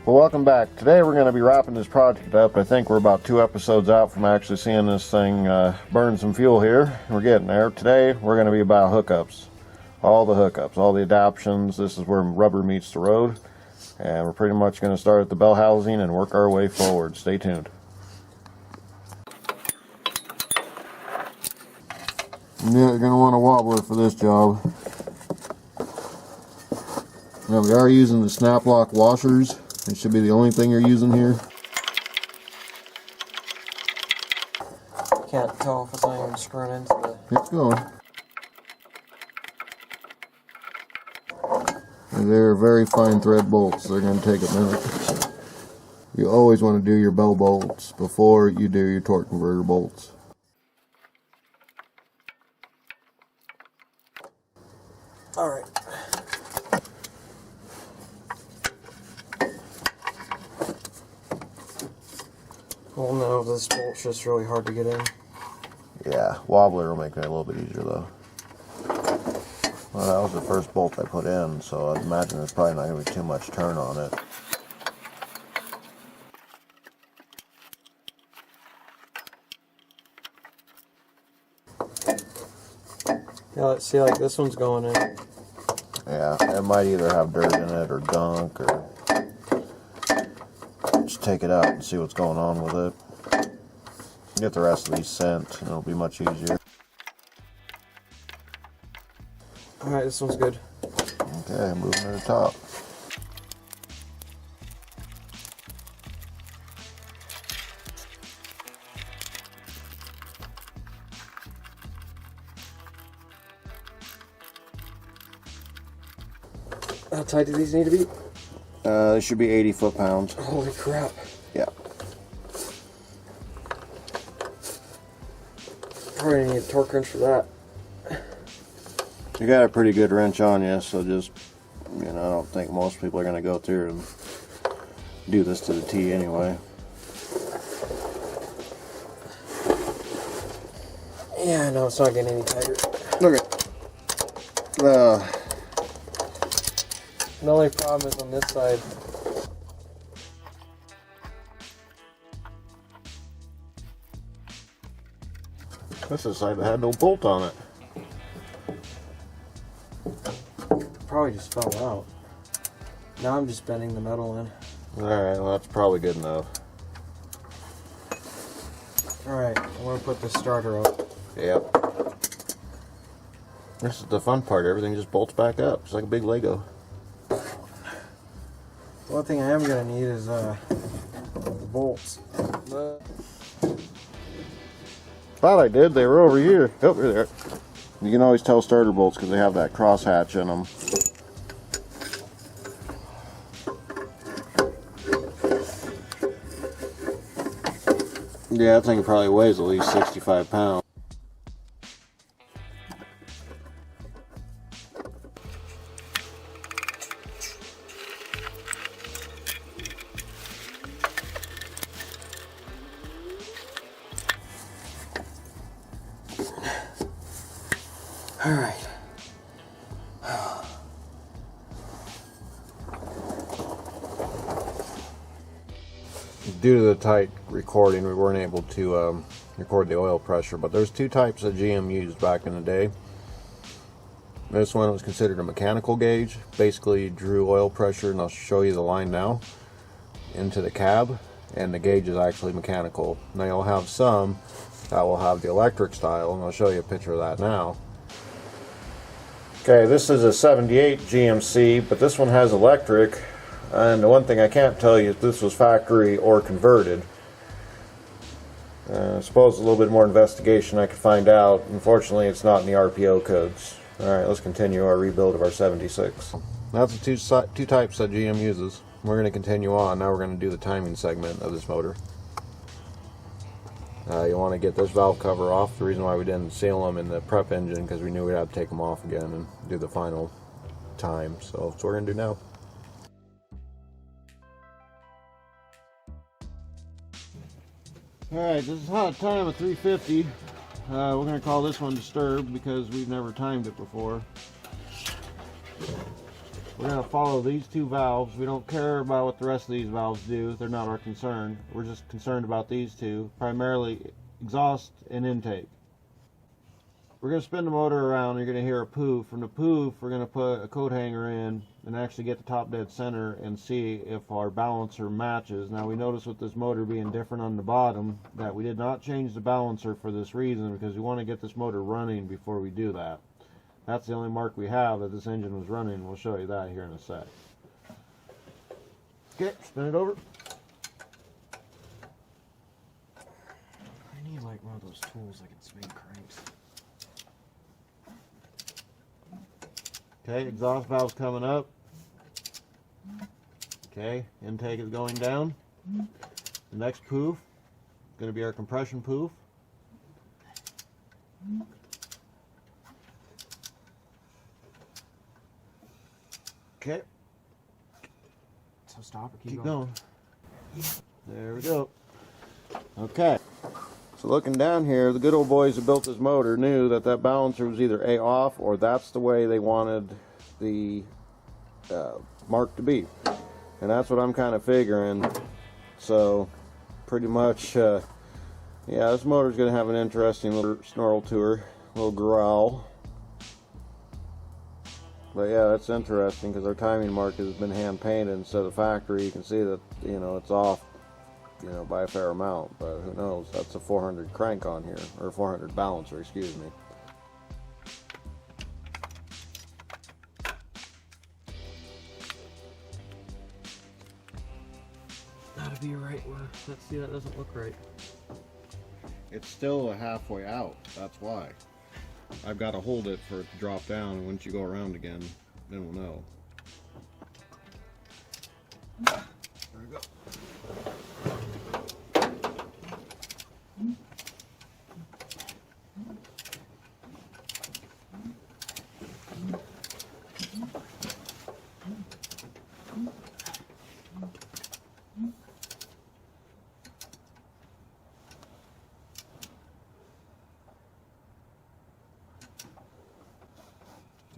Well, welcome back. Today we're going to be wrapping this project up. I think we're about 2 episodes out from actually seeing this thing burn some fuel here. We're getting there. Today we're going to be about hookups. All the hookups, all the adaptions. This is where rubber meets the road. And we're pretty much going to start at the bell housing and work our way forward. Stay tuned. Yeah, you're going to want a wobbler for this job. Now we are using the snap lock washers. It should be the only thing you're using here. Can't tell if it's not even screwing into the... It's going. And they're very fine thread bolts. They're going to take a minute. You always want to do your bell bolts before you do your torque converter bolts. Alright. Well, no, this bolt's just really hard to get in. Yeah, wobbler will make it a little bit easier though. Well, that was the first bolt I put in, so I'd imagine there's probably not going to be too much turn on it. Yeah, let's see, like this one's going in. Yeah, it might either have dirt in it or gunk, or just take it out and see what's going on with it. Get the rest of these sent and it'll be much easier. Alright, this one's good. Okay, moving to the top. How tight do these need to be? They should be 80 foot-pounds. Holy crap. Yeah. Probably need a torque wrench for that. You got a pretty good wrench on you, so just, you know, I don't think most people are going to go through and do this to the T anyway. Yeah, I know it's not getting any tighter. Okay. The only problem is on this side. This is the side that had no bolt on it. Probably just fell out. Now I'm just bending the metal in. Alright, well that's probably good enough. Alright, I'm going to put the starter up. Yep. This is the fun part, everything just bolts back up. It's like a big Lego. One thing I am going to need is the bolts. Thought I did, they were over here. Oh, they're there. You can always tell starter bolts because they have that cross hatch in them. Yeah, that thing probably weighs at least 65 pounds. Alright. Due to the tight recording, we weren't able to record the oil pressure, but there's 2 types that GM used back in the day. This one was considered a mechanical gauge, basically drew oil pressure, and I'll show you the line now, into the cab, and the gauge is actually mechanical. Now you'll have some that will have the electric style, and I'll show you a picture of that now. Okay, this is a 78 GMC, but this one has electric. And the one thing I can't tell you if this was factory or converted. I suppose a little bit more investigation I could find out. Unfortunately, it's not in the RPO codes. Alright, let's continue our rebuild of our 76. That's the two types that GM uses. We're going to continue on. Now we're going to do the timing segment of this motor. You want to get this valve cover off. The reason why we didn't seal them in the prep engine because we knew we'd have to take them off again and do the final time. So that's what we're going to do now. Alright, this is hot time of 350. We're going to call this one disturbed because we've never timed it before. We're going to follow these two valves. We don't care about what the rest of these valves do. They're not our concern. We're just concerned about these two, primarily exhaust and intake. We're going to spin the motor around. You're going to hear a poof. From the poof, we're going to put a coat hanger in and actually get the top dead center and see if our balancer matches. Now we notice with this motor being different on the bottom that we did not change the balancer for this reason, because we want to get this motor running before we do that. That's the only mark we have that this engine was running. We'll show you that here in a sec. Okay, spin it over. I need like one of those tools that can swing cranks. Okay, exhaust valve's coming up. Okay, intake is going down. The next poof is going to be our compression poof. Okay. So stop or Keep going. There we go. Okay. So looking down here, the good old boys who built this motor knew that that balancer was either A off, or that's the way they wanted the mark to be. And that's what I'm kind of figuring. So pretty much, yeah, this motor's going to have an interesting little snarl to her, little growl. But yeah, that's interesting because our timing mark has been hand painted instead of factory. You can see that, you know, it's off, you know, by a fair amount, but who knows? That's a 400 crank on here, or 400 balancer, excuse me. Gotta be right where. Let's see, that doesn't look right. It's still a halfway out, that's why. I've got to hold it for it to drop down, and once you go around again, then we'll know. There we go.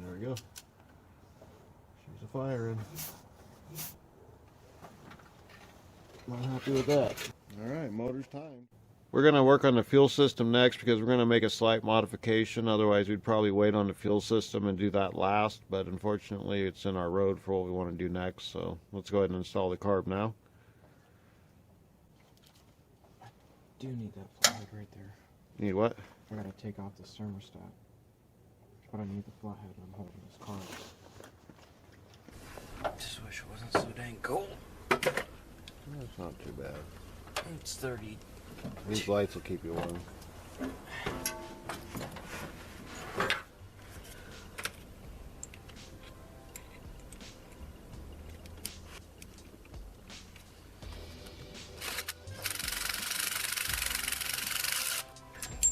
There we go. She's a firing. I'm happy with that. Alright, motor's time. We're going to work on the fuel system next because we're going to make a slight modification. Otherwise, we'd probably wait on the fuel system and do that last. But unfortunately, it's in our road for what we want to do next. So let's go ahead and install the carb now. I do need that flathead right there. Need what? I gotta take off the thermostat. But I need the flathead when I'm holding this car. Just wish it wasn't so dang cold. That's not too bad. It's 30. These lights will keep you warm.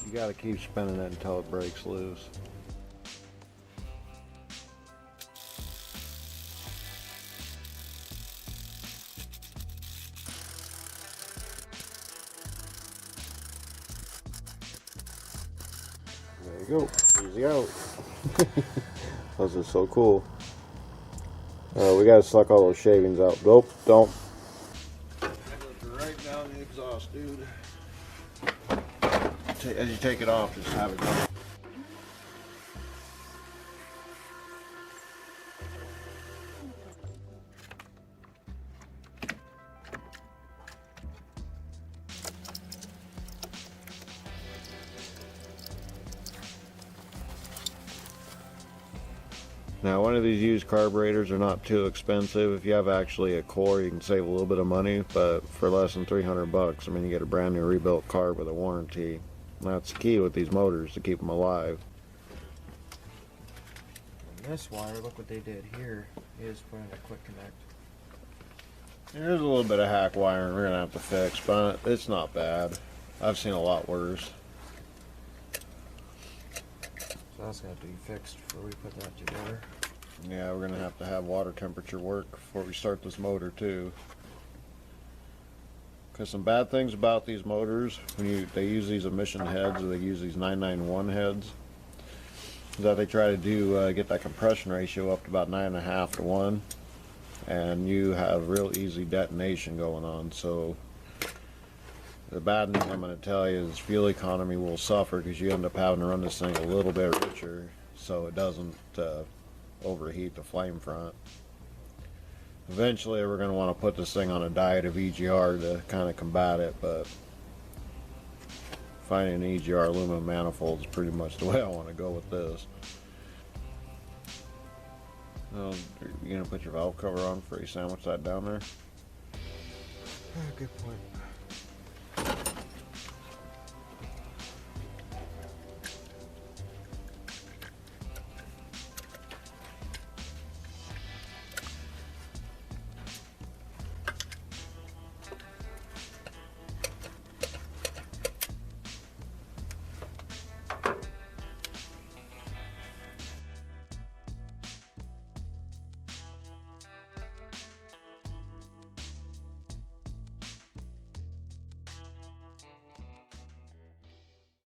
You gotta keep spinning it until it breaks loose. There you go. Easy out. Those are so cool. We gotta suck all those shavings out. Nope, don't. Right down the exhaust, dude. As you take it off, just have it go. Now, one of these used carburetors are not too expensive. If you have actually a core, you can save a little bit of money, but for less than 300 bucks, I mean, you get a brand new rebuilt carb with a warranty. That's the key with these motors, to keep them alive. And this wire, look what they did here, is put in a quick connect. There's a little bit of hack wiring we're gonna have to fix, but it's not bad. I've seen a lot worse. So that's gonna have to be fixed before we put that together. Yeah, we're gonna have to have water temperature work before we start this motor too. Because some bad things about these motors, when they use these emission heads, or they use these 991 heads, is that they try to do get that compression ratio up to about 9.5 to 1, and you have real easy detonation going on. So the bad news I'm going to tell you is fuel economy will suffer because you end up having to run this thing a little bit richer so it doesn't overheat the flame front. Eventually we're going to want to put this thing on a diet of EGR to kind of combat it, but finding an EGR aluminum manifold is pretty much the way I want to go with this. You're going to put your valve cover on before you sandwich that down there? Good point.